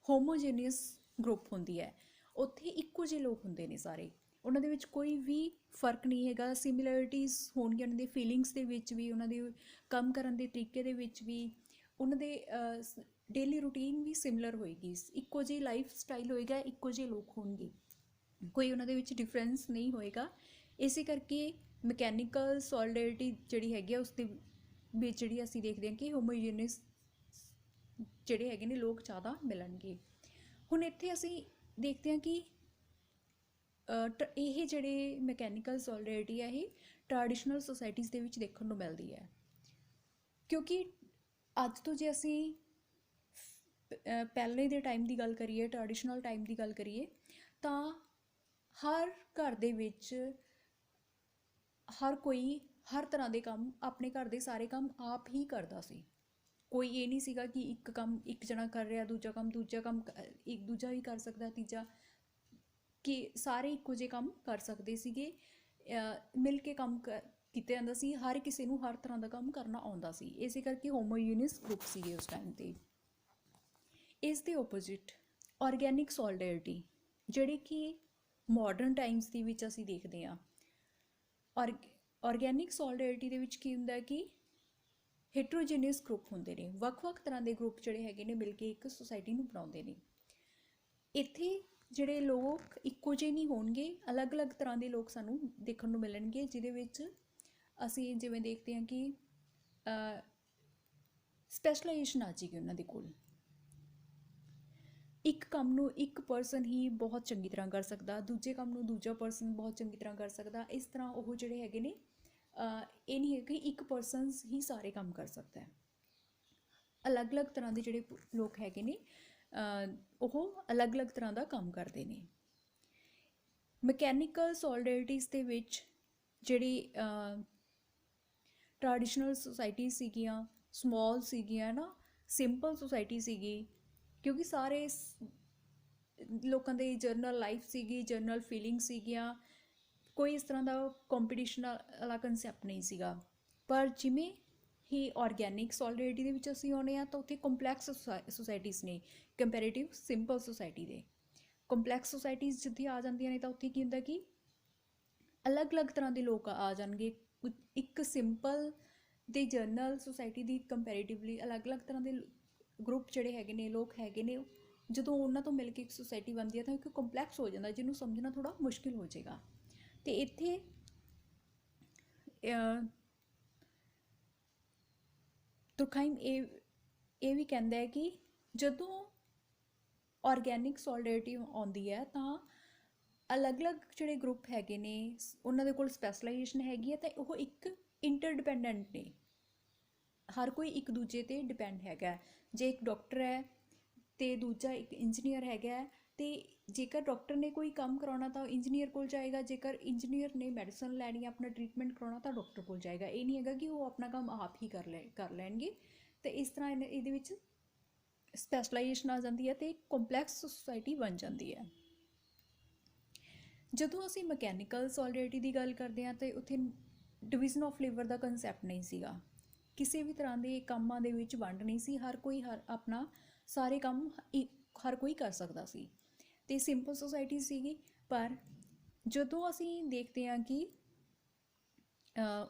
ਹੋਮੋਜੀਨੀਅਸ ਗਰੁੱਪ ਹੁੰਦੀ ਹੈ। ਉੱਥੇ ਇੱਕੋ ਜਿਹੇ ਲੋਕ ਹੁੰਦੇ ਨੇ ਸਾਰੇ, ਉਹਨਾਂ ਦੇ ਵਿੱਚ ਕੋਈ ਵੀ ਫਰਕ ਨਹੀਂ ਹੈਗਾ। ਸਿਮਿਲੈਰਿਟੀਜ਼ ਹੋਣਗੀਆਂ ਉਹਨਾਂ ਦੇ ਫੀਲਿੰਗਸ ਦੇ ਵਿੱਚ ਵੀ, ਉਹਨਾਂ ਦੇ ਕੰਮ ਕਰਨ ਦੇ ਤਰੀਕੇ ਦੇ ਵਿੱਚ ਵੀ, ਉਹਨਾਂ ਦੇ ਡੇਲੀ ਰੂਟੀਨ ਵੀ ਸਿਮਿਲਰ ਹੋਏਗੀ, ਇੱਕੋ ਜਿਹੀ ਲਾਈਫ ਸਟਾਈਲ ਹੋਏਗਾ, ਇੱਕੋ ਜਿਹੇ ਲੋਕ ਹੋਣਗੇ, ਕੋਈ ਉਹਨਾਂ ਦੇ ਵਿੱਚ ਡਿਫਰੈਂਸ ਨਹੀਂ ਹੋਏਗਾ। ਇਸੇ ਕਰਕੇ ਮਕੈਨੀਕਲ ਸੋਲੀਡੈਰਿਟੀ ਜਿਹੜੀ ਹੈਗੀ ਆ ਉਸ ਦੇ ਵਿੱਚ ਜਿਹੜੀ ਅਸੀਂ ਦੇਖਦੇ ਹਾਂ ਕਿ ਹੋਮੋਜੀਨੀਅਸ ਜਿਹੜੇ ਹੈਗੇ ਨੇ ਲੋਕ ਜ਼ਿਆਦਾ ਮਿਲਣਗੇ। ਹੁਣ ਇੱਥੇ ਅਸੀਂ ਦੇਖਦੇ ਹਾਂ ਕਿ ਇਹ ਜਿਹੜੇ ਮਕੈਨੀਕਲ ਸੋਲੀਡੈਰਿਟੀ ਹੈ ਇਹ ਟ੍ਰੈਡੀਸ਼ਨਲ ਸੋਸਾਇਟੀਜ਼ ਦੇ ਵਿੱਚ ਦੇਖਣ ਨੂੰ ਮਿਲਦੀ ਹੈ। ਕਿਉਂਕਿ ਅੱਜ ਤੋਂ ਜੇ ਅਸੀਂ ਪਹਿਲੇ ਦੇ ਟਾਈਮ ਦੀ ਗੱਲ ਕਰੀਏ, ਟ੍ਰੈਡੀਸ਼ਨਲ ਟਾਈਮ ਦੀ ਗੱਲ ਕਰੀਏ, ਤਾਂ ਹਰ ਘਰ ਦੇ ਵਿੱਚ ਹਰ ਕੋਈ ਹਰ ਤਰ੍ਹਾਂ ਦੇ ਕੰਮ, ਆਪਣੇ ਘਰ ਦੇ ਸਾਰੇ ਕੰਮ ਆਪ ਹੀ ਕਰਦਾ ਸੀ। ਕੋਈ ਇਹ ਨਹੀਂ ਸੀਗਾ ਕਿ ਇੱਕ ਕੰਮ ਇੱਕ ਜਣਾ ਕਰ ਰਿਹਾ, ਦੂਜਾ ਕੰਮ ਇੱਕ ਦੂਜਾ ਵੀ ਕਰ ਸਕਦਾ, ਤੀਜਾ, ਕਿ ਸਾਰੇ ਇੱਕੋ ਜਿਹੇ ਕੰਮ ਕਰ ਸਕਦੇ ਸੀਗੇ। ਮਿਲ ਕੇ ਕੰਮ ਕੀਤਾ ਜਾਂਦਾ ਸੀ, ਹਰ ਕਿਸੇ ਨੂੰ ਹਰ ਤਰ੍ਹਾਂ ਦਾ ਕੰਮ ਕਰਨਾ ਆਉਂਦਾ ਸੀ। ਇਸੇ ਕਰਕੇ ਹੋਮੋਜੀਨੀਅਸ ਗਰੁੱਪ ਸੀਗੇ ਉਸ ਟਾਈਮ 'ਤੇ। ਇਸ ਦੇ ਓਪੋਜ਼ਿਟ ਔਰਗੈਨਿਕ ਸੋਲੀਡੈਰਿਟੀ ਜਿਹੜੀ ਕਿ ਮਾਡਰਨ ਟਾਈਮਸ ਦੇ ਵਿੱਚ ਅਸੀਂ ਦੇਖਦੇ ਹਾਂ। ਔਰਗੈਨਿਕ ਸੋਲੀਡੈਰਿਟੀ ਦੇ ਵਿੱਚ ਕੀ ਹੁੰਦਾ ਕਿ ਹੈਟਰੋਜੀਨੀਅਸ ਗਰੁੱਪ ਹੁੰਦੇ ਨੇ, ਵੱਖ-ਵੱਖ ਤਰ੍ਹਾਂ ਦੇ ਗਰੁੱਪ ਜਿਹੜੇ ਹੈਗੇ ਨੇ ਮਿਲ ਕੇ ਇੱਕ ਸੁਸਾਇਟੀ ਨੂੰ ਬਣਾਉਂਦੇ ਨੇ। ਇੱਥੇ ਜਿਹੜੇ ਲੋਕ ਇੱਕੋ ਜਿਹੇ ਨਹੀਂ ਹੋਣਗੇ, ਅਲੱਗ-ਅਲੱਗ ਤਰ੍ਹਾਂ ਦੇ ਲੋਕ ਸਾਨੂੰ ਦੇਖਣ ਨੂੰ ਮਿਲਣਗੇ, ਜਿਹਦੇ ਵਿੱਚ ਅਸੀਂ ਜਿਵੇਂ ਦੇਖਦੇ ਹਾਂ ਕਿ ਸਪੈਸ਼ਲਾਈਜੇਸ਼ਨ ਆ ਜਾਏਗੀ ਉਹਨਾਂ ਦੇ ਕੋਲ। ਇੱਕ ਕੰਮ ਨੂੰ ਇੱਕ ਪਰਸਨ ਹੀ ਬਹੁਤ ਚੰਗੀ ਤਰ੍ਹਾਂ ਕਰ ਸਕਦਾ, ਦੂਜੇ ਕੰਮ ਨੂੰ ਦੂਜਾ ਪਰਸਨ ਬਹੁਤ ਚੰਗੀ ਤਰ੍ਹਾਂ ਕਰ ਸਕਦਾ। ਇਸ ਤਰ੍ਹਾਂ ਉਹ ਜਿਹੜੇ ਹੈਗੇ ਨੇ ਇਹ ਨਹੀਂ ਹੈ ਕਿ ਇੱਕ ਪਰਸਨਸ ਹੀ ਸਾਰੇ ਕੰਮ ਕਰ ਸਕਦਾ ਹੈ। ਅਲੱਗ-ਅਲੱਗ ਤਰ੍ਹਾਂ ਦੇ ਜਿਹੜੇ ਲੋਕ ਹੈਗੇ ਨੇ ਉਹ ਅਲੱਗ-ਅਲੱਗ ਤਰ੍ਹਾਂ ਦਾ ਕੰਮ ਕਰਦੇ ਨੇ। ਮਕੈਨੀਕਲ ਸੋਲੀਡੈਰਿਟੀਜ਼ ਦੇ ਵਿੱਚ ਜਿਹੜੀ ਟ੍ਰੈਡੀਸ਼ਨਲ ਸੁਸਾਇਟੀ ਸੀਗੀਆਂ, ਸਮੋਲ ਸੀਗੀਆਂ ਨਾ, ਸਿੰਪਲ ਸੁਸਾਇਟੀ ਸੀਗੀ, ਕਿਉਂਕਿ ਸਾਰੇ ਲੋਕਾਂ ਦੇ ਜਨਰਲ ਲਾਈਫ ਸੀਗੀ, ਜਨਰਲ ਫੀਲਿੰਗ ਸੀਗੀਆਂ, ਕੋਈ ਇਸ ਤਰ੍ਹਾਂ ਦਾ ਕੰਪੀਟੀਸ਼ਨ ਵਾਲਾ ਕੰਸੈਪਟ ਨਹੀਂ ਸੀਗਾ। ਪਰ ਜਿਵੇਂ ਹੀ ਔਰਗੈਨਿਕ ਸੋਲੀਡੈਰਿਟੀ ਦੇ ਵਿੱਚ ਅਸੀਂ ਆਉਂਦੇ ਹਾਂ ਤਾਂ ਉੱਥੇ ਕੰਪਲੈਕਸ ਸੁਸਾਇਟੀਜ਼ ਨੇ ਕੰਪੈਰੇਟਿਵ ਸਿੰਪਲ ਸੁਸਾਇਟੀ ਦੇ। ਕੰਪਲੈਕਸ ਸੁਸਾਇਟੀਜ਼ ਜਿੱਥੇ ਆ ਜਾਂਦੀਆਂ ਨੇ ਤਾਂ ਉੱਥੇ ਕੀ ਹੁੰਦਾ ਕਿ ਅਲੱਗ-ਅਲੱਗ ਤਰ੍ਹਾਂ ਦੇ ਲੋਕ ਆ ਜਾਣਗੇ। ਇੱਕ ਸਿੰਪਲ ਦੇ ਜਨਰਲ ਸੁਸਾਇਟੀ ਦੀ ਕੰਪੈਰੇਟਿਵਲੀ ਅਲੱਗ-ਅਲੱਗ ਤਰ੍ਹਾਂ ਦੇ ਗਰੁੱਪ ਜਿਹੜੇ ਹੈਗੇ ਨੇ, ਲੋਕ ਹੈਗੇ ਨੇ, ਜਦੋਂ ਉਹਨਾਂ ਤੋਂ ਮਿਲ ਕੇ ਇੱਕ ਸੁਸਾਇਟੀ ਬਣਦੀ ਹੈ ਤਾਂ ਇੱਕ ਕੰਪਲੈਕਸ ਹੋ ਜਾਂਦਾ, ਜਿਹਨੂੰ ਸਮਝਣਾ ਥੋੜ੍ਹਾ ਮੁਸ਼ਕਿਲ ਹੋ ਜਾਏਗਾ। ਅਤੇ ਇੱਥੇ ਦੁਰਖਾਈਮ ਇਹ ਵੀ ਕਹਿੰਦਾ ਹੈ ਕਿ ਜਦੋਂ ਔਰਗੈਨਿਕ ਸੋਲੀਡੈਰਿਟੀ ਆਉਂਦੀ ਹੈ ਤਾਂ ਅਲੱਗ-ਅਲੱਗ ਜਿਹੜੇ ਗਰੁੱਪ ਹੈਗੇ ਨੇ ਉਹਨਾਂ ਦੇ ਕੋਲ ਸਪੈਸ਼ਲਾਈਜੇਸ਼ਨ ਹੈਗੀ ਹੈ ਅਤੇ ਉਹ ਇੱਕ ਇੰਟਰਡਿਪੈਂਡੈਂਟ ਨੇ, ਹਰ ਕੋਈ ਇੱਕ ਦੂਜੇ 'ਤੇ ਡਿਪੈਂਡ ਹੈਗਾ। ਜੇ ਇੱਕ ਡਾਕਟਰ ਹੈ ਅਤੇ ਦੂਜਾ ਇੱਕ ਇੰਜੀਨੀਅਰ ਹੈਗਾ, ਅਤੇ ਜੇਕਰ ਡਾਕਟਰ ਨੇ ਕੋਈ ਕੰਮ ਕਰਾਉਣਾ ਤਾਂ ਇੰਜੀਨੀਅਰ ਕੋਲ ਜਾਏਗਾ, ਜੇਕਰ ਇੰਜੀਨੀਅਰ ਨੇ ਮੈਡੀਸਨ ਲੈਣੀ, ਆਪਣਾ ਟਰੀਟਮੈਂਟ ਕਰਾਉਣਾ ਤਾਂ ਡਾਕਟਰ ਕੋਲ ਜਾਏਗਾ। ਇਹ ਨਹੀਂ ਹੈਗਾ ਕਿ ਉਹ ਆਪਣਾ ਕੰਮ ਆਪ ਹੀ ਕਰ ਲੈਣਗੇ। ਅਤੇ ਇਸ ਤਰ੍ਹਾਂ ਇਹਦੇ ਵਿੱਚ ਸਪੈਸ਼ਲਾਈਜੇਸ਼ਨ ਆ ਜਾਂਦੀ ਹੈ ਅਤੇ ਕੰਪਲੈਕਸ ਸੁਸਾਇਟੀ ਬਣ ਜਾਂਦੀ ਹੈ। ਜਦੋਂ ਅਸੀਂ ਮਕੈਨੀਕਲ ਸੋਲੀਡੈਰਿਟੀ ਦੀ ਗੱਲ ਕਰਦੇ ਹਾਂ ਤਾਂ ਉੱਥੇ division of labour the concept ਨਹੀਂ ਸੀਗਾ, ਕਿਸੇ ਵੀ ਤਰ੍ਹਾਂ ਦੇ ਕੰਮਾਂ ਦੇ ਵਿੱਚ ਵੰਡ ਨਹੀਂ ਸੀ, ਹਰ ਕੋਈ ਆਪਣਾ ਸਾਰੇ ਕੰਮ ਹਰ ਕੋਈ ਕਰ ਸਕਦਾ ਸੀ ਅਤੇ ਸਿੰਪਲ ਸੁਸਾਇਟੀ ਸੀਗੀ। ਪਰ ਜਦੋਂ ਅਸੀਂ ਦੇਖਦੇ ਹਾਂ ਕਿ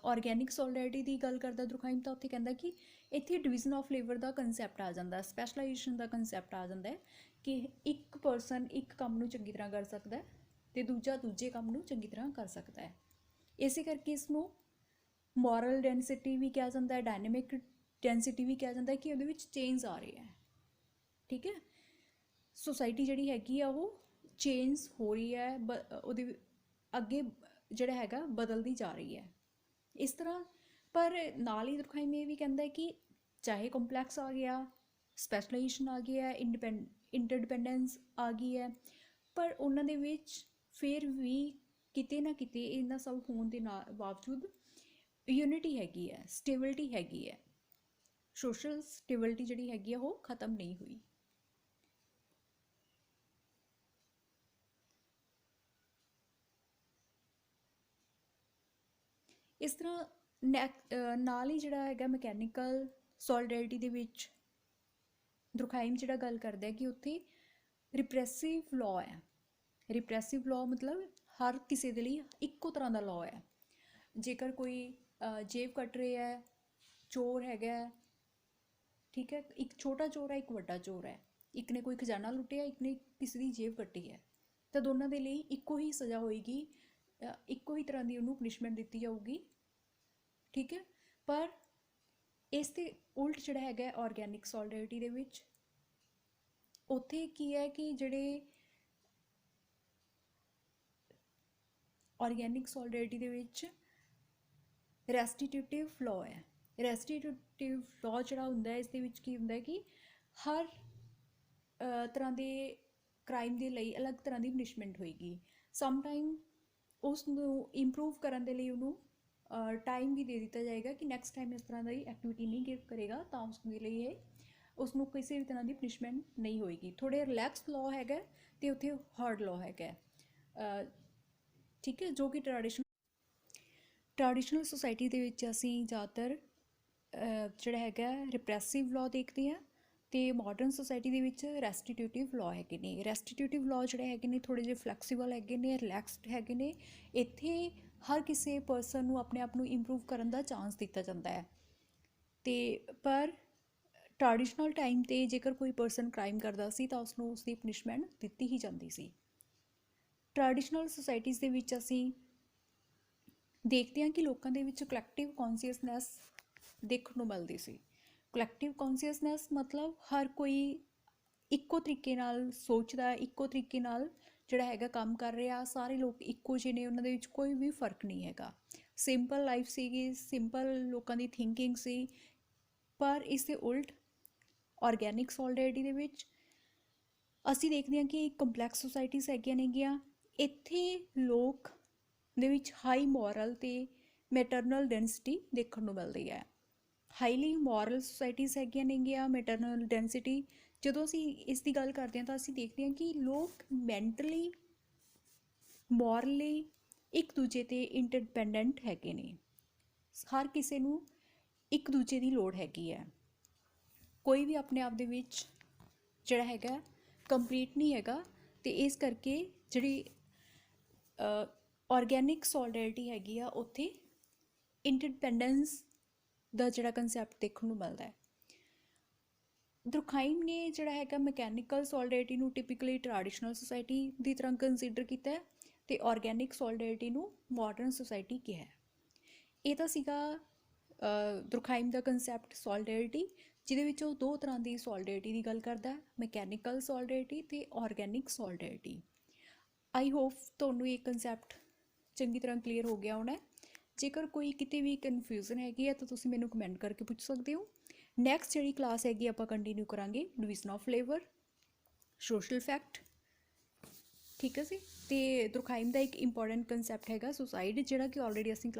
ਔਰਗੈਨਿਕ ਸੋਲੀਡੈਰਿਟੀ ਦੀ ਗੱਲ ਕਰਦਾ ਦੁਰਖਾਈਮ, ਤਾਂ ਉੱਥੇ ਕਹਿੰਦਾ ਕਿ ਇੱਥੇ division of labour the concept ਆ ਜਾਂਦਾ, ਸਪੈਸ਼ਲਾਈਜੇਸ਼ਨ ਦਾ ਕੰਸੈਪਟ ਆ ਜਾਂਦਾ ਹੈ ਕਿ ਇੱਕ ਪਰਸਨ ਇੱਕ ਕੰਮ ਨੂੰ ਚੰਗੀ ਤਰ੍ਹਾਂ ਕਰ ਸਕਦਾ ਤੇ ਦੂਜਾ ਦੂਜੇ ਕੰਮ ਨੂੰ ਚੰਗੀ ਤਰ੍ਹਾਂ ਕਰ ਸਕਦਾ ਹੈ। ਇਸੇ ਕਰਕੇ ਇਸ ਨੂੰ ਮੋਰਲ ਡੈਂਸਿਟੀ ਵੀ ਕਿਹਾ ਜਾਂਦਾ ਹੈ, ਡਾਇਨਾਮਿਕ ਡੈਂਸਿਟੀ ਵੀ ਕਿਹਾ ਜਾਂਦਾ ਹੈ ਕਿ ਉਹਦੇ ਵਿੱਚ ਚੇਂਜ ਆ ਰਹੀ ਹੈ। ਠੀਕ ਹੈ, ਸੋਸਾਇਟੀ ਜਿਹੜੀ ਹੈਗੀ ਆ ਉਹ ਚੇਂਜ ਹੋ ਰਹੀ ਹੈ, ਉਹਦੇ ਅੱਗੇ ਜਿਹੜਾ ਹੈਗਾ ਬਦਲਦੀ ਜਾ ਰਹੀ ਹੈ ਇਸ ਤਰ੍ਹਾਂ। ਪਰ ਨਾਲ ਹੀ ਦੁਰਖਾਈਮ ਇਹ ਵੀ ਕਹਿੰਦਾ ਹੈ ਕਿ ਚਾਹੇ ਕੰਪਲੈਕਸ ਆ ਗਿਆ, ਸਪੈਸ਼ਲਾਈਜੇਸ਼ਨ ਆ ਗਈ ਹੈ, ਇੰਟਰਡਿਪੈਂਡੈਂਸ ਆ ਗਈ ਹੈ, ਪਰ ਉਹਨਾਂ ਦੇ ਵਿੱਚ ਫਿਰ ਵੀ ਕਿਤੇ ਨਾ ਕਿਤੇ ਇਹਨਾਂ ਸਭ ਹੋਣ ਦੇ ਨਾਲ ਬਾਵਜੂਦ ਯੂਨਿਟੀ ਹੈਗੀ ਹੈ, ਸਟੇਬਿਲਿਟੀ ਹੈਗੀ ਹੈ। ਸੋਸ਼ਲ ਸਟੇਬਿਲਿਟੀ ਜਿਹੜੀ ਹੈਗੀ ਆ ਉਹ ਖਤਮ ਨਹੀਂ ਹੋਈ। ਇਸ ਤਰ੍ਹਾਂ ਨਾਲ ਹੀ ਜਿਹੜਾ ਹੈਗਾ ਮਕੈਨੀਕਲ ਸੋਲਿਡੈਰਿਟੀ ਦੇ ਵਿੱਚ ਦੁਰਖਾਈਮ ਜਿਹੜਾ ਗੱਲ ਕਰਦਾ ਹੈ ਕਿ ਉੱਥੇ ਰਿਪਰੈਸਿਵ ਲਾਅ ਹੈ। ਰਿਪਰੈਸਿਵ ਲਾਅ ਮਤਲਬ ਹਰ ਕਿਸੇ ਦੇ ਲਈ ਇੱਕੋ ਤਰ੍ਹਾਂ ਦਾ ਲਾਅ ਹੈ। ਜੇਕਰ ਕੋਈ ਜੇਬ ਕੱਟ ਰਿਹਾ ਹੈ, ਚੋਰ ਹੈਗਾ, ਠੀਕ ਹੈ, ਇੱਕ ਛੋਟਾ ਚੋਰ ਹੈ, ਇੱਕ ਵੱਡਾ ਚੋਰ ਹੈ, ਇੱਕ ਨੇ ਕੋਈ ਖਜ਼ਾਨਾ ਲੁੱਟਿਆ, ਇੱਕ ਨੇ ਕਿਸੇ ਦੀ ਜੇਬ ਕੱਟੀ ਹੈ, ਤਾਂ ਦੋਨਾਂ ਦੇ ਲਈ ਇੱਕੋ ਹੀ ਸਜ਼ਾ ਹੋਏਗੀ, ਇੱਕੋ ਹੀ ਤਰ੍ਹਾਂ ਦੀ ਉਹਨੂੰ ਪਨਿਸ਼ਮੈਂਟ ਦਿੱਤੀ ਜਾਊਗੀ। ਠੀਕ ਹੈ, ਪਰ ਇਸ ਦੇ ਉਲਟ ਜਿਹੜਾ ਹੈਗਾ ਆਰਗੈਨਿਕ ਸੋਲਿਡੈਰਿਟੀ ਦੇ ਵਿੱਚ ਉੱਥੇ ਕੀ ਹੈ ਕਿ ਜਿਹੜੇ ਆਰਗੈਨਿਕ ਸੋਲਿਡੈਰਿਟੀ ਦੇ ਵਿੱਚ ਰੈਸਟੀਟਿਊਟਿਵ ਲਾਅ ਹੈ। ਰੈਸਟੀਟਿਊਟਿਵ ਲਾਅ ਜਿਹੜਾ ਹੁੰਦਾ ਇਸ ਦੇ ਵਿੱਚ ਕੀ ਹੁੰਦਾ ਕਿ ਹਰ ਤਰ੍ਹਾਂ ਦੇ ਕ੍ਰਾਈਮ ਦੇ ਲਈ ਅਲੱਗ ਤਰ੍ਹਾਂ ਦੀ ਪਨਿਸ਼ਮੈਂਟ ਹੋਏਗੀ। ਸਮ ਟਾਈਮ ਉਸ ਨੂੰ ਇੰਪਰੂਵ ਕਰਨ ਦੇ ਲਈ ਉਹਨੂੰ ਟਾਈਮ ਵੀ ਦੇ ਦਿੱਤਾ ਜਾਏਗਾ ਕਿ ਨੈਕਸਟ ਟਾਈਮ ਇਸ ਤਰ੍ਹਾਂ ਦੀ ਐਕਟੀਵਿਟੀ ਨਹੀਂ ਕਰੇਗਾ ਤਾਂ ਉਸ ਦੇ ਲਈ ਉਸ ਨੂੰ ਕਿਸੇ ਵੀ ਤਰ੍ਹਾਂ ਦੀ ਪਨਿਸ਼ਮੈਂਟ ਨਹੀਂ ਹੋਏਗੀ। ਥੋੜ੍ਹੇ ਰਿਲੈਕਸ ਲਾਅ ਹੈਗਾ ਅਤੇ ਉੱਥੇ ਹਾਰਡ ਲਾਅ ਹੈਗਾ। ਠੀਕ ਹੈ, ਜੋ ਕਿ ਟ੍ਰੈਡੀਸ਼ਨਲ ਸੋਸਾਇਟੀ ਦੇ ਵਿੱਚ ਅਸੀਂ ਜ਼ਿਆਦਾਤਰ ਜਿਹੜਾ ਹੈਗਾ ਰਿਪਰੈਸਿਵ ਲਾਅ ਦੇਖਦੇ ਹਾਂ ਅਤੇ ਮਾਡਰਨ ਸੋਸਾਇਟੀ ਦੇ ਵਿੱਚ ਰੈਸਟੀਟਿਊਟਿਵ ਲਾਅ ਹੈਗੇ ਨੇ। ਰੈਸਟੀਟਿਊਟਿਵ ਲਾਅ ਜਿਹੜੇ ਹੈਗੇ ਨੇ ਥੋੜ੍ਹੇ ਜਿਹੇ ਫਲੈਕਸੀਬਲ ਹੈਗੇ ਨੇ, ਰਿਲੈਕਸਡ ਹੈਗੇ ਨੇ। ਇੱਥੇ ਹਰ ਕਿਸੇ ਪਰਸਨ ਨੂੰ ਆਪਣੇ ਆਪ ਨੂੰ ਇੰਪਰੂਵ ਕਰਨ ਦਾ ਚਾਂਸ ਦਿੱਤਾ ਜਾਂਦਾ ਹੈ। ਅਤੇ ਪਰ ਟ੍ਰੈਡੀਸ਼ਨਲ ਟਾਈਮ 'ਤੇ ਜੇਕਰ ਕੋਈ ਪਰਸਨ ਕ੍ਰਾਈਮ ਕਰਦਾ ਸੀ ਤਾਂ ਉਸਨੂੰ ਉਸਦੀ ਪਨਿਸ਼ਮੈਂਟ ਦਿੱਤੀ ਹੀ ਜਾਂਦੀ ਸੀ। ਟ੍ਰੈਡੀਸ਼ਨਲ ਸੁਸਾਇਟੀਜ਼ ਦੇ ਵਿੱਚ ਅਸੀਂ ਦੇਖਦੇ ਹਾਂ ਕਿ ਲੋਕਾਂ ਦੇ ਵਿੱਚ ਕਲੈਕਟਿਵ ਕੌਨਸ਼ੀਅਸਨੈਸ ਦੇਖਣ ਨੂੰ ਮਿਲਦੀ ਸੀ। ਕਲੈਕਟਿਵ ਕੌਨਸ਼ੀਅਸਨੈਸ ਮਤਲਬ ਹਰ ਕੋਈ ਇੱਕੋ ਤਰੀਕੇ ਨਾਲ ਸੋਚਦਾ, ਇੱਕੋ ਤਰੀਕੇ ਨਾਲ ਜਿਹੜਾ ਹੈਗਾ ਕੰਮ ਕਰ ਰਿਹਾ, ਸਾਰੇ ਲੋਕ ਇੱਕੋ ਜਿਹੇ ਨੇ, ਉਹਨਾਂ ਦੇ ਵਿੱਚ ਕੋਈ ਵੀ ਫਰਕ ਨਹੀਂ ਹੈਗਾ। ਸਿੰਪਲ ਲਾਈਫ ਸੀਗੀ, ਸਿੰਪਲ ਲੋਕਾਂ ਦੀ ਥਿੰਕਿੰਗ ਸੀ। ਪਰ ਇਸ ਦੇ ਉਲਟ ਆਰਗੈਨਿਕ ਸੋਲਿਡੈਰਿਟੀ ਦੇ ਵਿੱਚ ਅਸੀਂ ਦੇਖਦੇ ਹਾਂ ਕਿ ਕੰਪਲੈਕਸ ਸੁਸਾਇਟੀਜ਼ ਹੈਗੀਆਂ ਨੇਗੀਆਂ। ਇੱਥੇ ਲੋਕ ਦੇ ਵਿੱਚ ਹਾਈ ਮੋਰਲ ਅਤੇ ਮੈਟਰਨਲ ਡੈਂਸਿਟੀ ਦੇਖਣ ਨੂੰ ਮਿਲਦੀ ਹੈ। ਹਾਈਲੀ ਮੋਰਲ ਸੁਸਾਇਟੀਜ਼ ਹੈਗੀਆਂ ਨੇਗੀਆਂ, ਮੈਟਰਨਲ ਡੈਂਸਿਟੀ। ਜਦੋਂ ਅਸੀਂ ਇਸ ਦੀ ਗੱਲ ਕਰਦੇ ਹਾਂ ਤਾਂ ਅਸੀਂ ਦੇਖਦੇ ਹਾਂ ਕਿ ਲੋਕ ਮੈਂਟਲੀ, ਮੋਰਲੀ ਇੱਕ ਦੂਜੇ 'ਤੇ ਇੰਟਰਡਿਪੈਂਡੈਂਟ ਹੈਗੇ ਨੇ। ਹਰ ਕਿਸੇ ਨੂੰ ਇੱਕ ਦੂਜੇ ਦੀ ਲੋੜ ਹੈਗੀ ਹੈ। ਕੋਈ ਵੀ ਆਪਣੇ ਆਪ ਦੇ ਵਿੱਚ ਜਿਹੜਾ ਹੈਗਾ ਕੰਪਲੀਟ ਨਹੀਂ ਹੈਗਾ। ਅਤੇ ਇਸ ਕਰਕੇ ਜਿਹੜੀ ਆਰਗੈਨਿਕ ਸੋਲਿਡੈਰਿਟੀ ਹੈਗੀ ਆ ਉੱਥੇ ਇੰਟਰਡਿਪੈਂਡੈਂਸ ਦਾ ਜਿਹੜਾ ਕੰਸੈਪਟ ਦੇਖਣ ਨੂੰ ਮਿਲਦਾ ਹੈ। ਦੁਰਖਾਈਮ ਨੇ ਜਿਹੜਾ ਹੈਗਾ ਮਕੈਨੀਕਲ ਸੋਲਿਡੈਰਿਟੀ ਨੂੰ ਟਿਪੀਕਲੀ ਟ੍ਰੈਡੀਸ਼ਨਲ ਸੁਸਾਇਟੀ ਦੀ ਤਰ੍ਹਾਂ ਕੰਸੀਡਰ ਕੀਤਾ ਅਤੇ ਆਰਗੈਨਿਕ ਸੋਲਿਡੈਰਿਟੀ ਨੂੰ ਮਾਡਰਨ ਸੁਸਾਇਟੀ ਕਿਹਾ। ਇਹ ਤਾਂ ਸੀਗਾ ਦੁਰਖਾਈਮ ਦਾ ਕੰਸੈਪਟ ਸੋਲਿਡੈਰਿਟੀ, ਜਿਹਦੇ ਵਿੱਚ ਉਹ ਦੋ ਤਰ੍ਹਾਂ ਦੀ ਸੋਲਿਡੈਰਿਟੀ ਦੀ ਗੱਲ ਕਰਦਾ, ਮਕੈਨੀਕਲ ਸੋਲਿਡੈਰਿਟੀ ਅਤੇ ਆਰਗੈਨਿਕ ਸੋਲਿਡੈਰਿਟੀ। ਆਈ ਹੋਪ ਤੁਹਾਨੂੰ ਇਹ ਕੰਸੈਪਟ ਚੰਗੀ ਤਰ੍ਹਾਂ ਕਲੀਅਰ ਹੋ ਗਿਆ ਹੋਣਾ। ਜੇਕਰ ਕੋਈ ਕਿਤੇ ਵੀ ਕਨਫਿਊਜ਼ਨ ਹੈਗੀ ਹੈ ਤਾਂ ਤੁਸੀਂ ਮੈਨੂੰ ਕਮੈਂਟ ਕਰਕੇ ਪੁੱਛ ਸਕਦੇ ਹੋ। ਨੈਕਸਟ ਜਿਹੜੀ ਕਲਾਸ ਹੈਗੀ ਆਪਾਂ ਕੰਟੀਨਿਊ ਕਰਾਂਗੇ division of labour, social fact. ਠੀਕ ਹੈ ਜੀ। ਅਤੇ ਦੁਰਖਾਈਮ ਦਾ ਇੱਕ ਇੰਪੋਰਟੈਂਟ ਕੰਸੈਪਟ ਹੈਗਾ ਸੁਸਾਈਡ, ਜਿਹੜਾ ਕਿ ਆਲਰੇਡੀ ਅਸੀਂ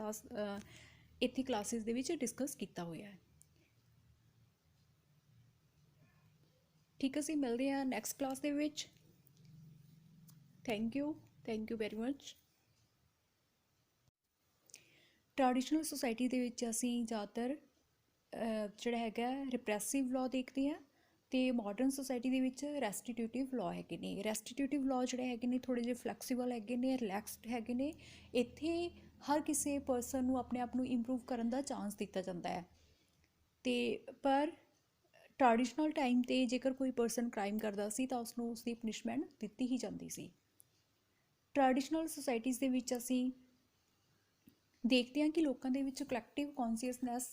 ਇੱਥੇ ਕਲਾਸਿਸ ਦੇ ਵਿੱਚ ਡਿਸਕਸ ਕੀਤਾ ਹੋਇਆ ਹੈ। ਠੀਕ ਹੈ, ਅਸੀਂ ਮਿਲਦੇ ਹਾਂ ਨੈਕਸਟ ਕਲਾਸ ਦੇ ਵਿੱਚ। Thank you very much. Traditional society ਦੇ ਵਿੱਚ ਅਸੀਂ ਜ਼ਿਆਦਾਤਰ ਜਿਹੜਾ ਹੈਗਾ ਰਿਪਰੈਸਿਵ ਲਾਅ ਦੇਖਦੇ ਹਾਂ ਅਤੇ ਮਾਡਰਨ ਸੁਸਾਇਟੀ ਦੇ ਵਿੱਚ ਰੈਸਟੀਟਿਊਟਿਵ ਲਾਅ ਹੈਗੇ ਨੇ। ਰੈਸਟੀਟਿਊਟਿਵ ਲਾਅ ਜਿਹੜੇ ਹੈਗੇ ਨੇ ਥੋੜ੍ਹੇ ਜਿਹੇ ਫਲੈਕਸੀਬਲ ਹੈਗੇ ਨੇ, ਰਿਲੈਕਸਡ ਹੈਗੇ ਨੇ। ਇੱਥੇ ਹਰ ਕਿਸੇ ਪਰਸਨ ਨੂੰ ਆਪਣੇ ਆਪ ਨੂੰ ਇੰਪਰੂਵ ਕਰਨ ਦਾ ਚਾਂਸ ਦਿੱਤਾ ਜਾਂਦਾ ਹੈ। ਅਤੇ ਪਰ ਟ੍ਰੈਡੀਸ਼ਨਲ ਟਾਈਮ 'ਤੇ ਜੇਕਰ ਕੋਈ ਪਰਸਨ ਕ੍ਰਾਈਮ ਕਰਦਾ ਸੀ ਤਾਂ ਉਸਨੂੰ ਉਸਦੀ ਪਨਿਸ਼ਮੈਂਟ ਦਿੱਤੀ ਹੀ ਜਾਂਦੀ ਸੀ। ਟ੍ਰੈਡੀਸ਼ਨਲ ਸੁਸਾਇਟੀਜ਼ ਦੇ ਵਿੱਚ ਅਸੀਂ ਦੇਖਦੇ ਹਾਂ ਕਿ ਲੋਕਾਂ ਦੇ ਵਿੱਚ ਕਲੈਕਟਿਵ ਕੌਨਸ਼ੀਅਸਨੈਸ